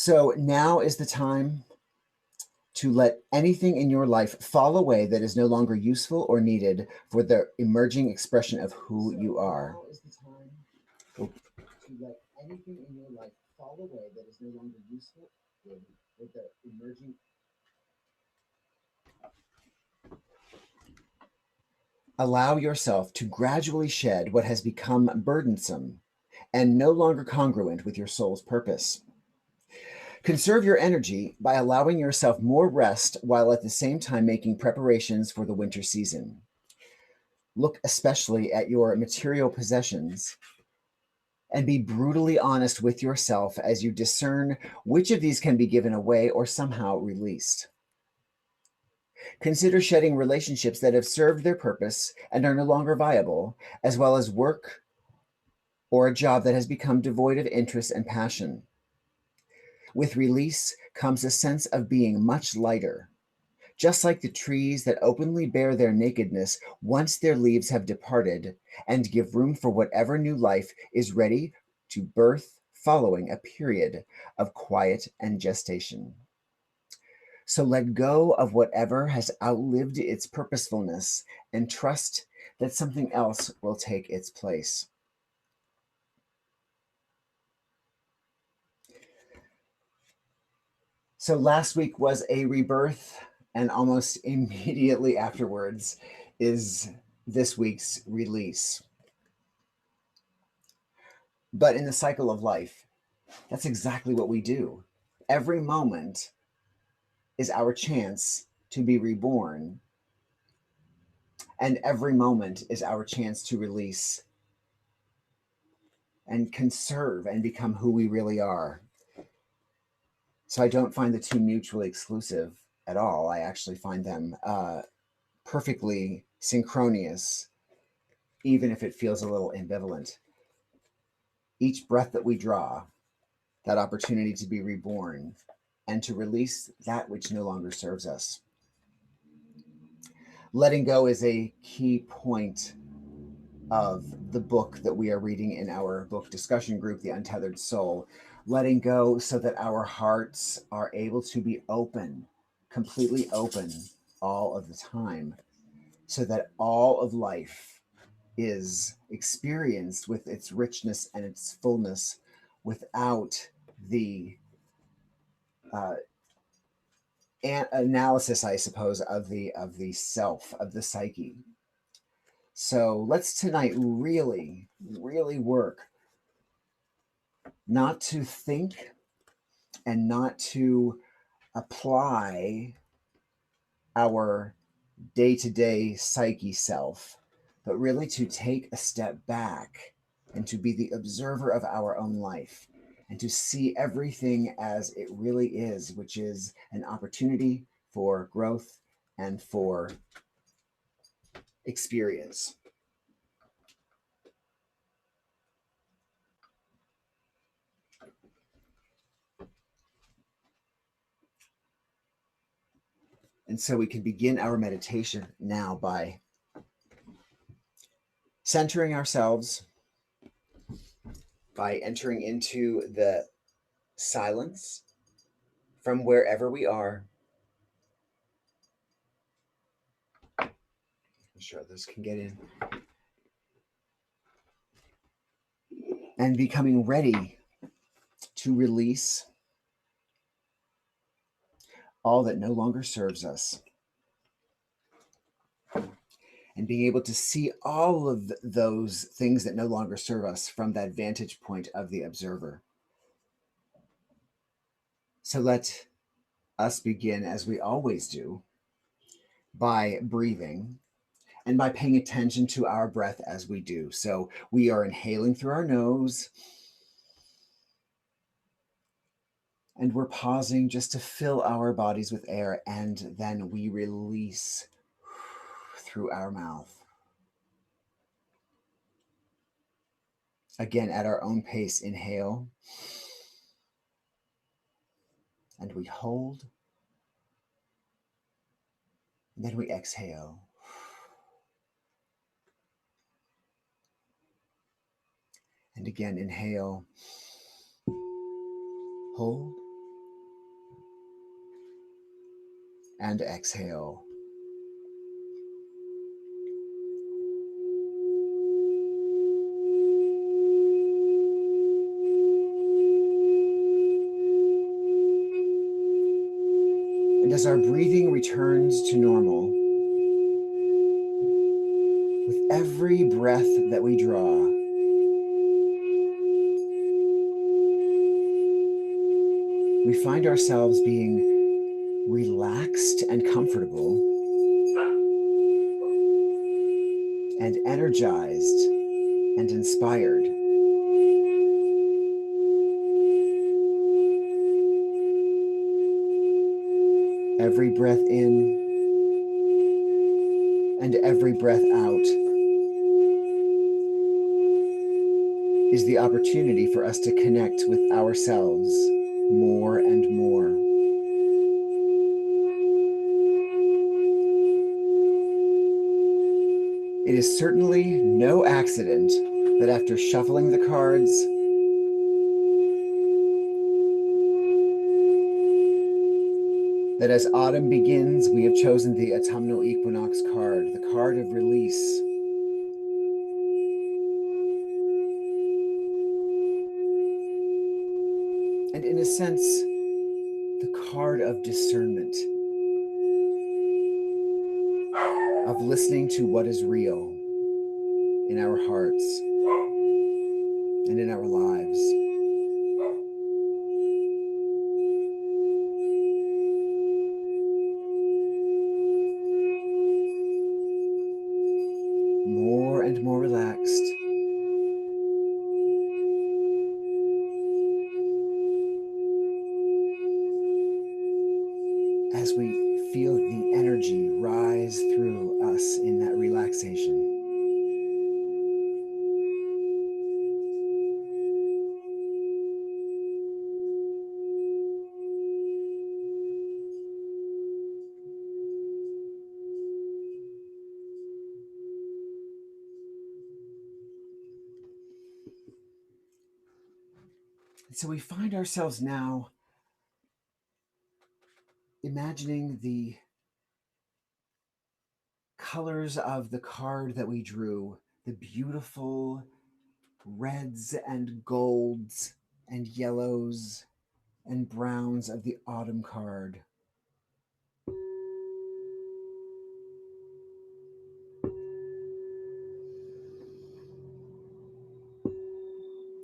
So now is the time to let anything in your life fall away that is no longer useful or needed for the emerging expression of who you are. Now is the time to let anything in your life fall away that is no longer useful for the emerging. Allow yourself to gradually shed what has become burdensome and no longer congruent with your soul's purpose. Conserve your energy by allowing yourself more rest while at the same time making preparations for the winter season. Look especially at your material possessions and be brutally honest with yourself as you discern which of these can be given away or somehow released. Consider shedding relationships that have served their purpose and are no longer viable, as well as work or a job that has become devoid of interest and passion. With release comes a sense of being much lighter. Just like the trees that openly bear their nakedness once their leaves have departed and give room for whatever new life is ready to birth following a period of quiet and gestation. So let go of whatever has outlived its purposefulness and trust that something else will take its place. So last week was a rebirth, and almost immediately afterwards is this week's release. But in the cycle of life, that's exactly what we do. Every moment is our chance to be reborn, and every moment is our chance to release and conserve and become who we really are. So I don't find the two mutually exclusive at all. I actually find them perfectly synchronous, even if it feels a little ambivalent. Each breath that we draw, that opportunity to be reborn and to release that which no longer serves us. Letting go is a key point of the book that we are reading in our book discussion group, The Untethered Soul. Letting go so that our hearts are able to be open, completely open all of the time, so that all of life is experienced with its richness and its fullness without the analysis, I suppose, of the self, of the psyche. So let's tonight really, really work not to think and not to apply our day-to-day psyche self, but really to take a step back and to be the observer of our own life and to see everything as it really is, which is an opportunity for growth and for experience. And so we can begin our meditation now by centering ourselves, by entering into the silence from wherever we are. I'm sure this can get in. And becoming ready to release all that no longer serves us. And being able to see all of those things that no longer serve us from that vantage point of the observer. So let us begin, as we always do, by breathing and by paying attention to our breath as we do. So we are inhaling through our nose, and we're pausing just to fill our bodies with air, and then we release through our mouth. Again, at our own pace, inhale, and we hold, and then we exhale. And again, inhale, hold, and exhale. And as our breathing returns to normal, with every breath that we draw, we find ourselves being relaxed and comfortable and energized and inspired. Every breath in and every breath out is the opportunity for us to connect with ourselves more and more. It is certainly no accident that after shuffling the cards, that as autumn begins, we have chosen the autumnal equinox card, the card of release. And in a sense, the card of discernment, of listening to what is real in our hearts and in our lives. More and more relaxed. As we feel the energy rise through us in that relaxation. So we find ourselves now imagining the colors of the card that we drew, the beautiful reds and golds and yellows and browns of the autumn card.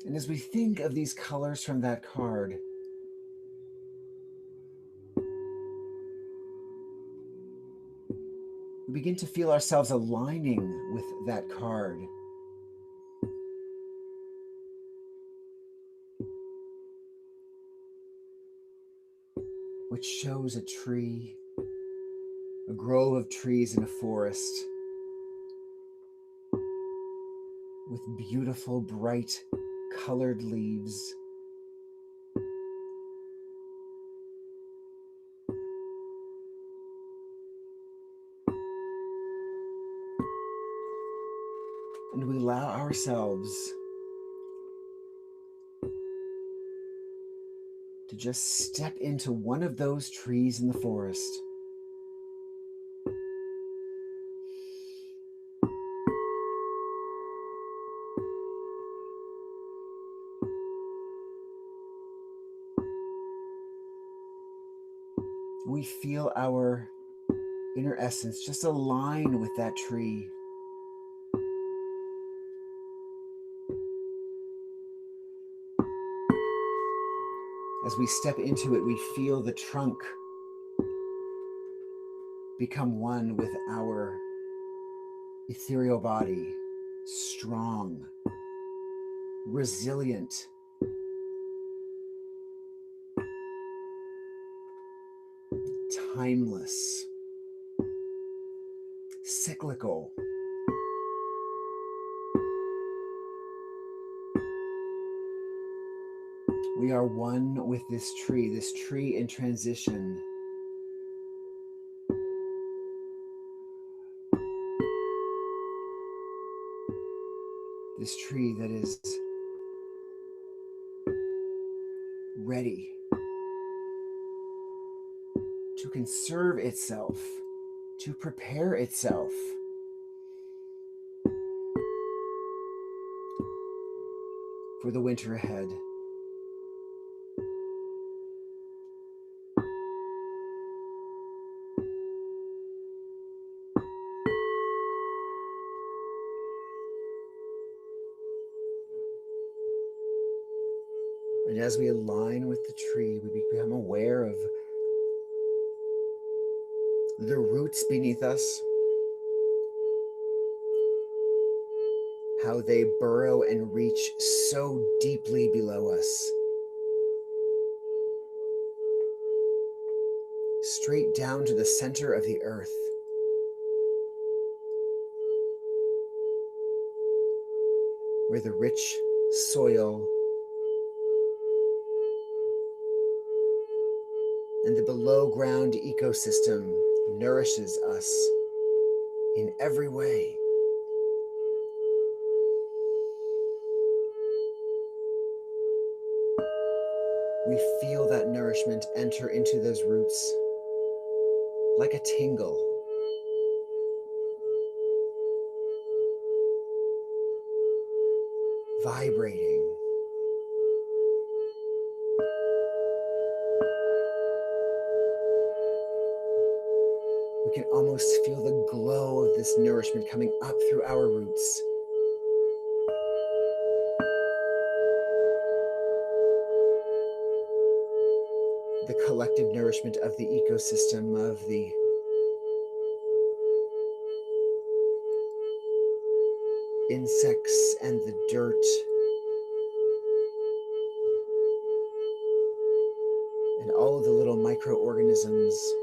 And as we think of these colors from that card, we begin to feel ourselves aligning with that card. Which shows a tree, a grove of trees in a forest with beautiful, bright, colored leaves. And we allow ourselves to just step into one of those trees in the forest. We feel our inner essence just align with that tree. As we step into it, we feel the trunk become one with our ethereal body, strong, resilient, timeless, cyclical. We are one with this tree in transition. This tree that is ready to conserve itself, to prepare itself for the winter ahead. And as we align with the tree, we become aware of the roots beneath us, how they burrow and reach so deeply below us, straight down to the center of the earth. Where the rich soil and the below ground ecosystem nourishes us in every way. We feel that nourishment enter into those roots like a tingle. Vibrating. We can almost feel the glow of this nourishment coming up through our roots. The collective nourishment of the ecosystem, of the insects and the dirt. And all of the little microorganisms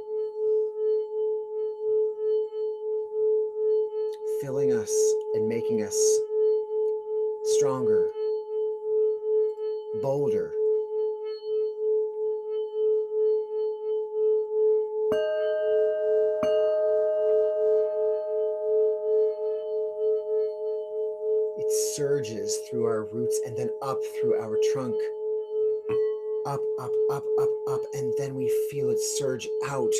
filling us and making us stronger, bolder. It surges through our roots and then up through our trunk. Up, up, up, up, up, and then we feel it surge out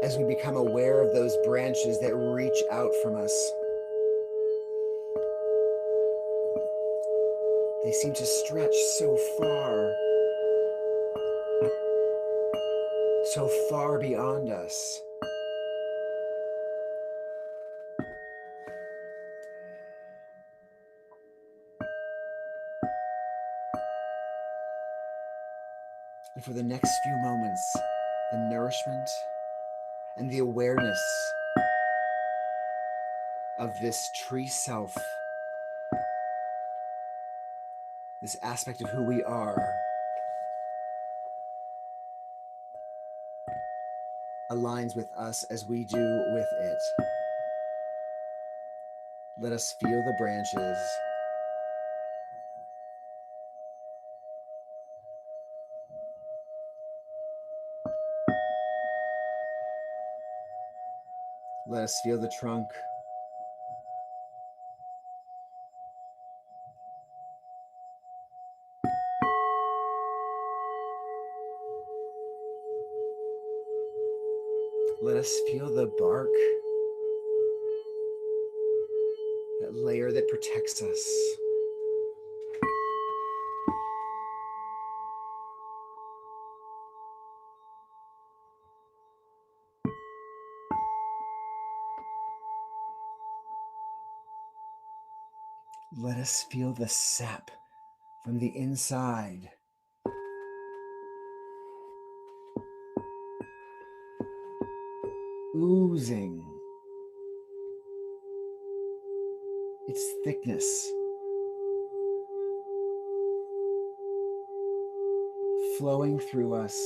as we become aware of those branches that reach out from us. They seem to stretch so far beyond us. And for the next few moments, the nourishment and the awareness of this tree self, this aspect of who we are, aligns with us as we do with it. Let us feel the branches. Let us feel the trunk. Let us feel the bark, that layer that protects us. Let us feel the sap from the inside. Oozing its thickness, flowing through us.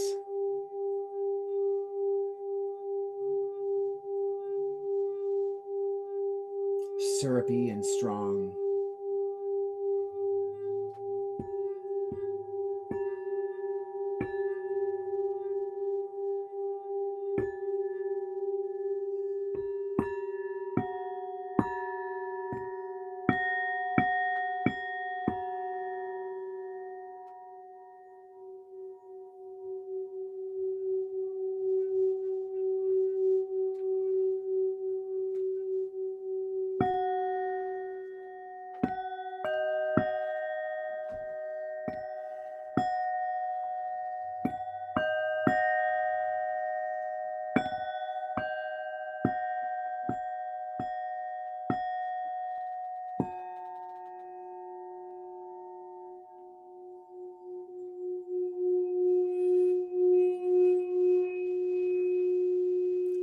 Syrupy and strong.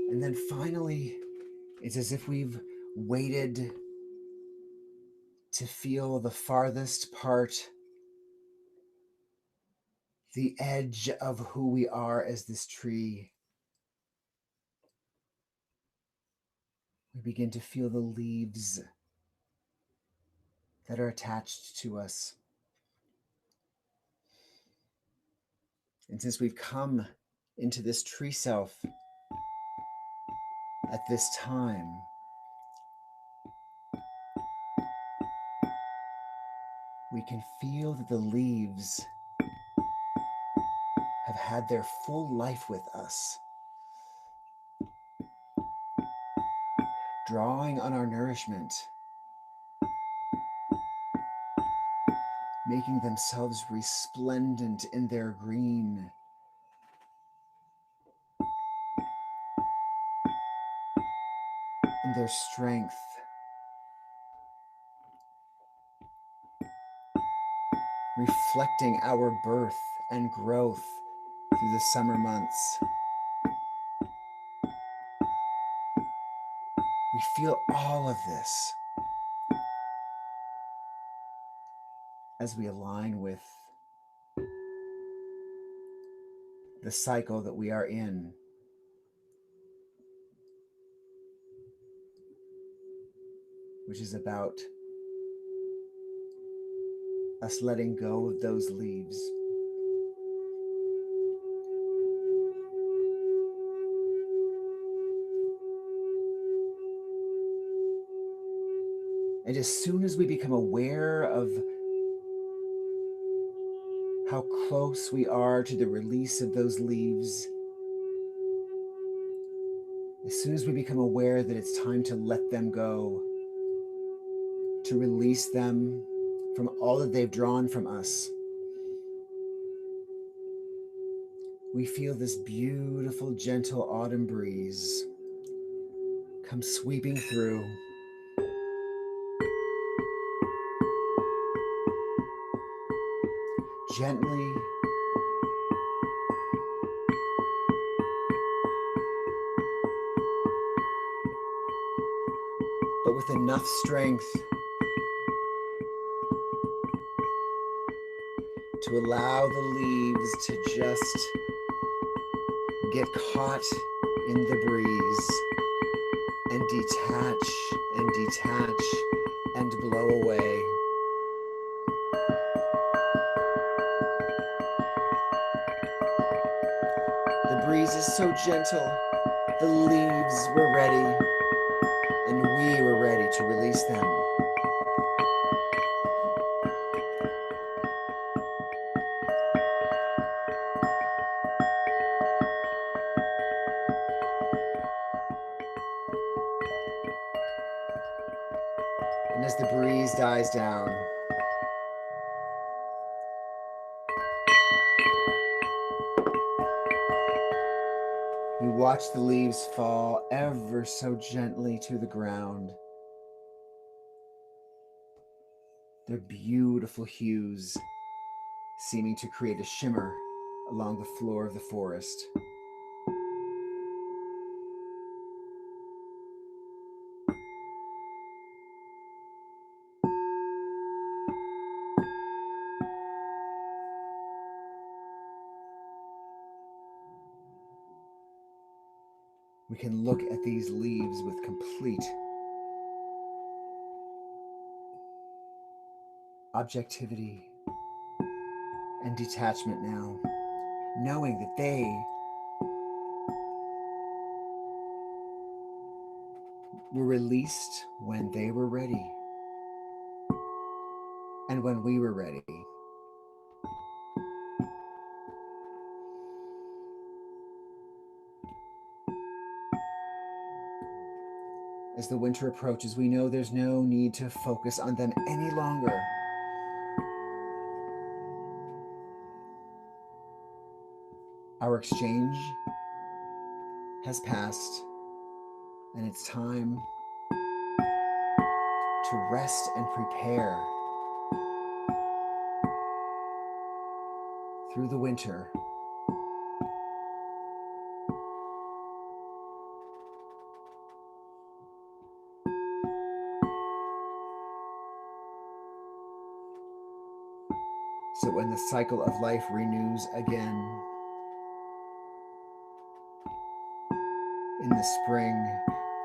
And then finally, it's as if we've waited to feel the farthest part, the edge of who we are as this tree. We begin to feel the leaves that are attached to us. And since we've come into this tree self at this time, we can feel that the leaves have had their full life with us, drawing on our nourishment, making themselves resplendent in their green, in their strength, reflecting our birth and growth through the summer months. We feel all of this as we align with the cycle that we are in, which is about us letting go of those leaves. And as soon as we become aware of how close we are to the release of those leaves, as soon as we become aware that it's time to let them go, to release them from all that they've drawn from us, we feel this beautiful, gentle autumn breeze come sweeping through, gently, but with enough strength to allow the leaves to just get caught in the breeze and detach and blow away. The breeze is so gentle, the leaves were ready, and we were ready to release them. And as the breeze dies down, we watch the leaves fall ever so gently to the ground. Their beautiful hues seeming to create a shimmer along the floor of the forest. We can look at these leaves with complete objectivity and detachment now, knowing that they were released when they were ready and when we were ready. As the winter approaches, we know there's no need to focus on them any longer. Our exchange has passed, and it's time to rest and prepare through the winter So when the cycle of life renews again in the spring,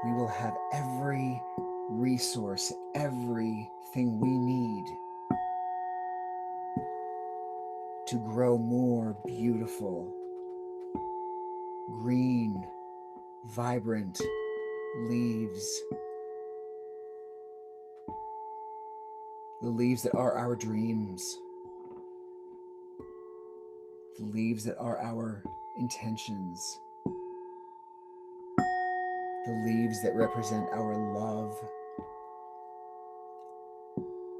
we will have every resource, everything we need to grow more beautiful, green, vibrant leaves. The leaves that are our dreams. The leaves that are our intentions. The leaves that represent our love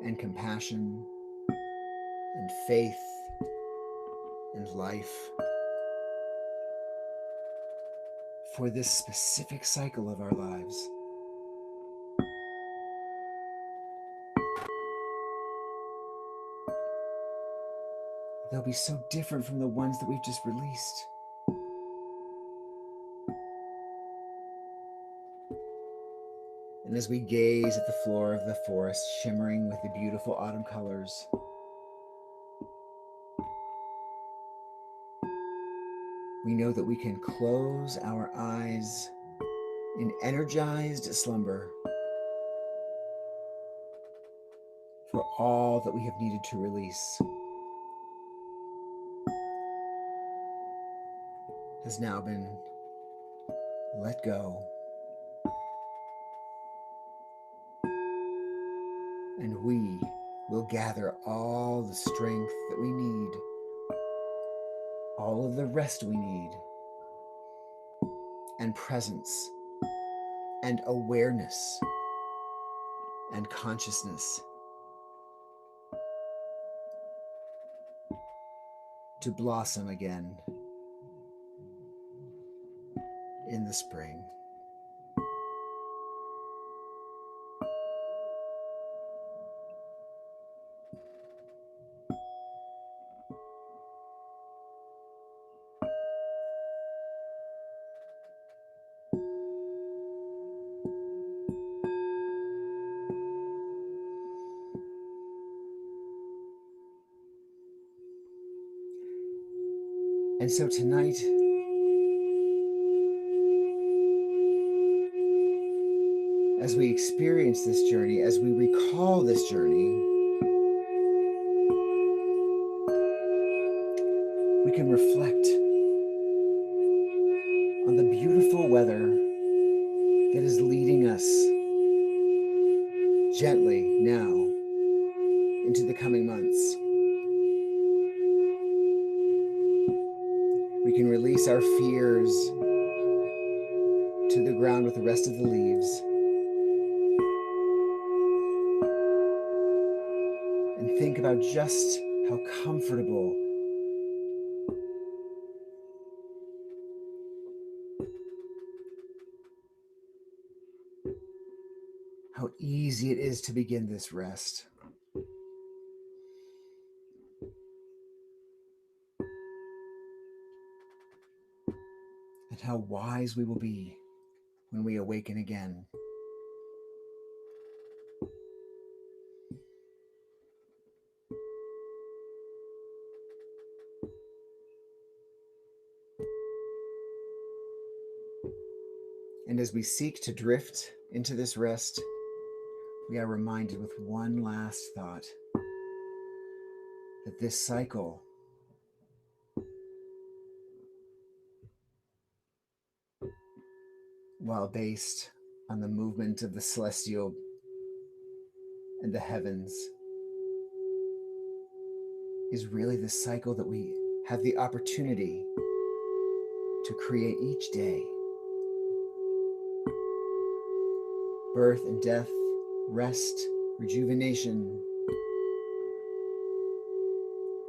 and compassion and faith and life for this specific cycle of our lives. They'll be so different from the ones that we've just released. And as we gaze at the floor of the forest, shimmering with the beautiful autumn colors, we know that we can close our eyes in energized slumber for all that we have needed to release has now been let go. And we will gather all the strength that we need, all of the rest we need, and presence, and awareness, and consciousness to blossom again in the spring. And so tonight, as we experience this journey, as we recall this journey, we can reflect on the beautiful weather that is leading us gently now into the coming months. We can release our fears to the ground with the rest of the leaves and think about just how comfortable how easy it is to begin this rest. And how wise we will be when we awaken again. And as we seek to drift into this rest, we are reminded with one last thought that this cycle while based on the movement of the celestial and the heavens, is really the cycle that we have the opportunity to create each day. Birth and death, rest, rejuvenation.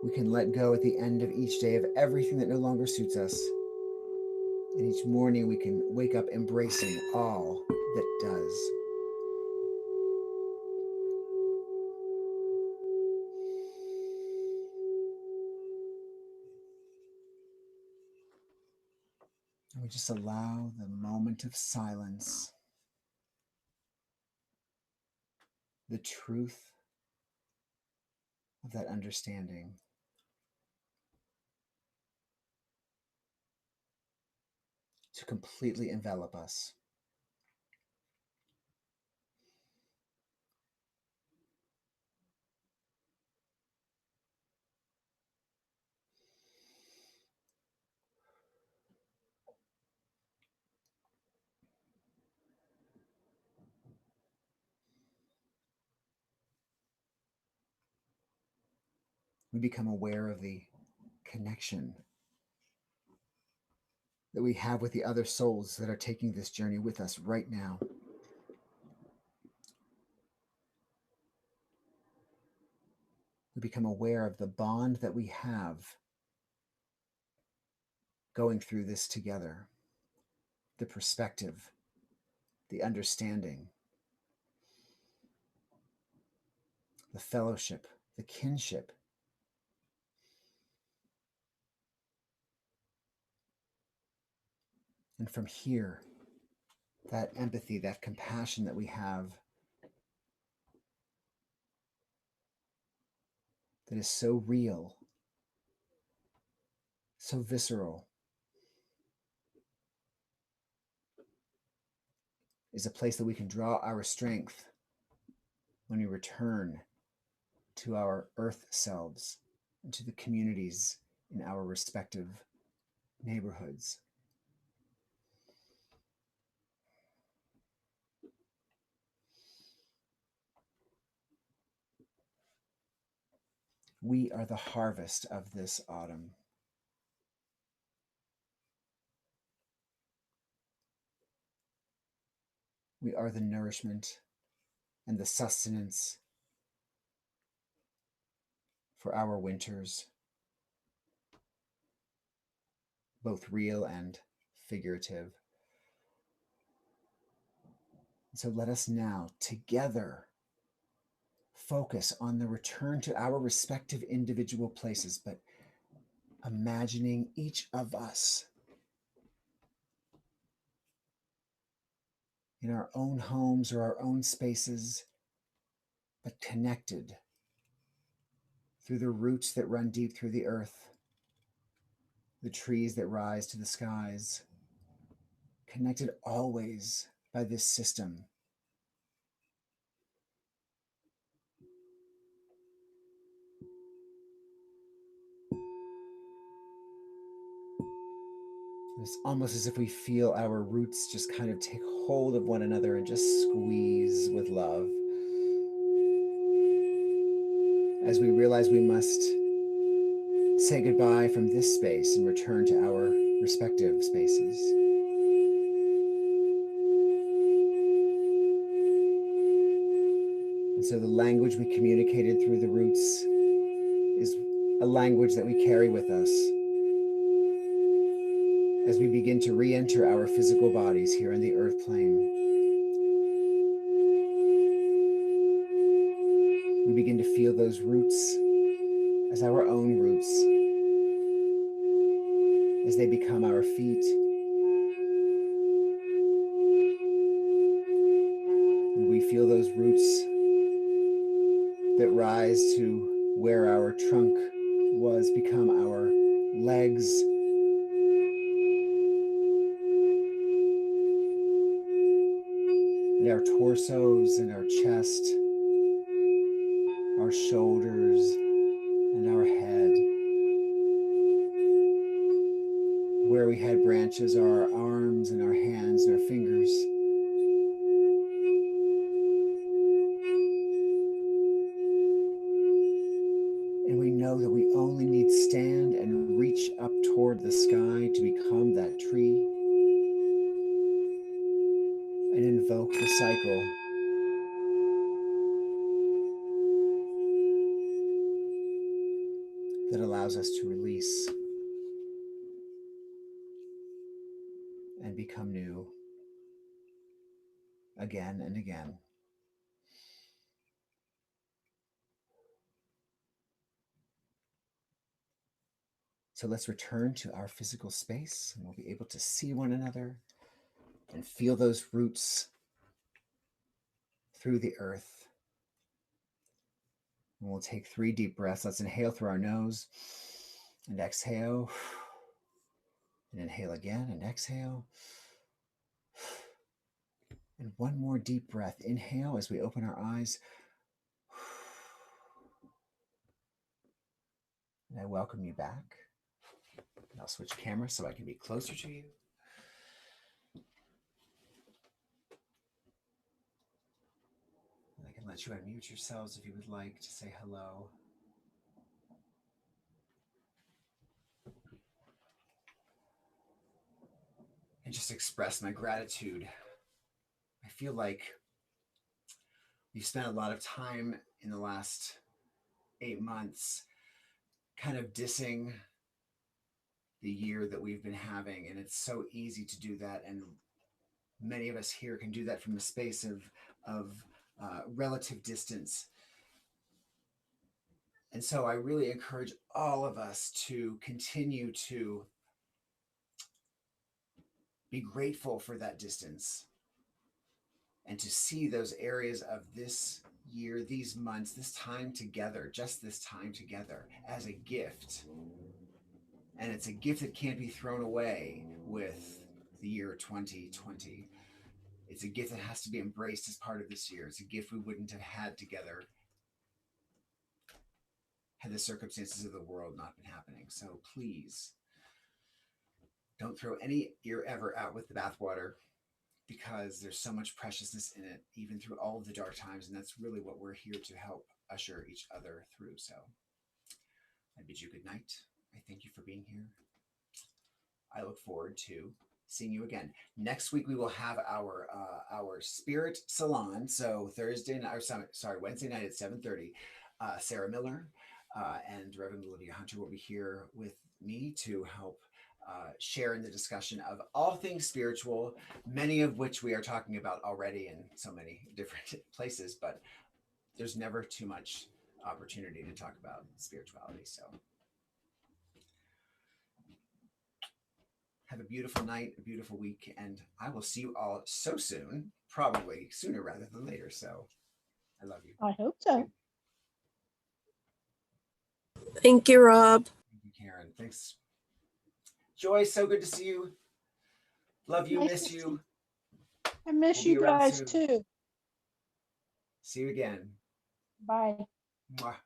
We can let go at the end of each day of everything that no longer suits us. And each morning we can wake up embracing all that does. And we just allow the moment of silence, the truth of that understanding to completely envelop us. We become aware of the connection that we have with the other souls that are taking this journey with us right now. We become aware of the bond that we have going through this together, the perspective, the understanding, the fellowship, the kinship. And from here, that empathy, that compassion that we have, that is so real, so visceral, is a place that we can draw our strength when we return to our earth selves and to the communities in our respective neighborhoods. We are the harvest of this autumn. We are the nourishment and the sustenance for our winters, both real and figurative. So let us now together focus on the return to our respective individual places, but imagining each of us in our own homes or our own spaces, but connected through the roots that run deep through the earth, the trees that rise to the skies, connected always by this system. It's almost as if we feel our roots just kind of take hold of one another and just squeeze with love, as we realize we must say goodbye from this space and return to our respective spaces. And so the language we communicated through the roots is a language that we carry with us as we begin to re-enter our physical bodies here on the earth plane. We begin to feel those roots as our own roots, as they become our feet. And we feel those roots that rise to where our trunk was become our legs, and our torsos and our chest, our shoulders and our head. Where we had branches are our arms and our hands and our fingers. And we know that we only need stand and reach up toward the sky to become that tree and invoke the cycle that allows us to release and become new again and again. So let's return to our physical space, and we'll be able to see one another and feel those roots through the earth. And we'll take 3 deep breaths. Let's inhale through our nose and exhale. And inhale again and exhale. And one more deep breath. Inhale as we open our eyes. And I welcome you back. And I'll switch cameras so I can be closer to you. And I can let you unmute yourselves if you would like to say hello. And just express my gratitude. I feel like we've spent a lot of time in the last 8 months kind of dissing the year that we've been having. And it's so easy to do that. And many of us here can do that from a space of relative distance. And so I really encourage all of us to continue to be grateful for that distance and to see those areas of this year, these months, this time together, just this time together as a gift. And it's a gift that can't be thrown away with the year 2020. It's a gift that has to be embraced as part of this year. It's a gift we wouldn't have had together had the circumstances of the world not been happening. So please don't throw any year ever out with the bathwater, because there's so much preciousness in it, even through all of the dark times. And that's really what we're here to help usher each other through. So I bid you good night. I thank you for being here. I look forward to seeing you again. Next week, we will have our spirit salon. So Wednesday night at 7:30. Sarah Miller and Reverend Olivia Hunter will be here with me to help share in the discussion of all things spiritual, many of which we are talking about already in so many different places, but there's never too much opportunity to talk about spirituality. So have a beautiful night, a beautiful week, and I will see you all so soon, probably sooner rather than later. So I love you. I hope so. Thank you, Rob. Thank you, Karen. Thanks. Joy, so good to see you. Love you, Nice miss to you. I miss We'll be you around guys soon. too. See you again. Bye. Mwah.